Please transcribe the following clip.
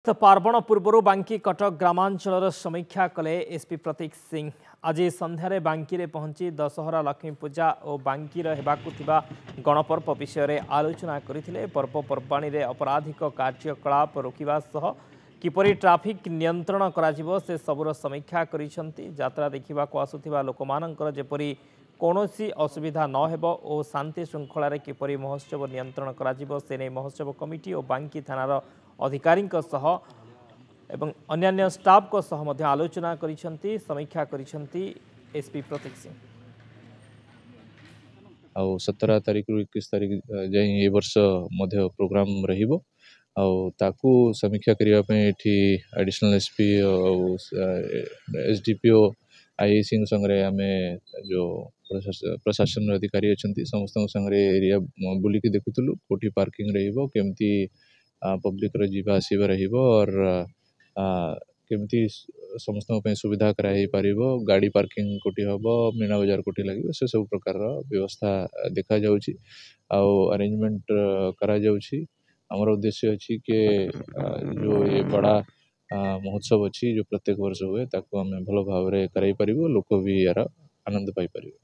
तो पार्वण पूर्व बांकी कटक ग्रामांचल समीक्षा कले एसपी प्रतीक सिंह आज संध्यारे बांकी रे पहुंची दशहरा लक्ष्मी पूजा और बांकी गणपर्व विषय आलोचना करते पर्वपर्वाणी रे अपराधिक कार्यकलाप रोकवा सह किपरि ट्राफिक नियंत्रण करा से सबुर समीक्षा करिसेंती। यात्रा देखा आसुथिबा लोकमानंकर जेपरि कौनसी असुविधा न हेबो और शांति श्रृंखला रे किपरि महोत्सव नियंत्रण करा से नहीं महोत्सव कमिटी और बांकी थानार अधिकारी एवं अन्य स्टाफ को सह मध्य आलोचना करिसेंती समीक्षा करिसेंती एसपी प्रतीक सिंह। आ 17 तारिख रु 21 तारिख जाए ये वर्ष मध्य प्रोग्राम रहिबो ताकू समीक्षा करिया पे एठी एडिशनल एसपी एसडीपीओ आईसी संगे आमे जो प्रशासन अधिकारी अच्छी समस्त संगे एरिया बुलिकी देखुलु कोठी पार्किंग रहिबो केमती पब्लिक रो जीवा आसीबा रहिबो और केमती समस्त सुविधा कराई पारिबो गाड़ी पार्किंग कोठी हबो मीना बाजार कोठी लागिबो से सब प्रकार व्यवस्था देखा जाउची आ अरेंजमेंट करा जाउची। हमर उद्देश्य अछि कि जो ये बड़ा महोत्सव अच्छी जो प्रत्येक वर्ष हुए ताको आम भल भाव में कराई पारिबो लोक भी यार आनंद पाई पारिबो।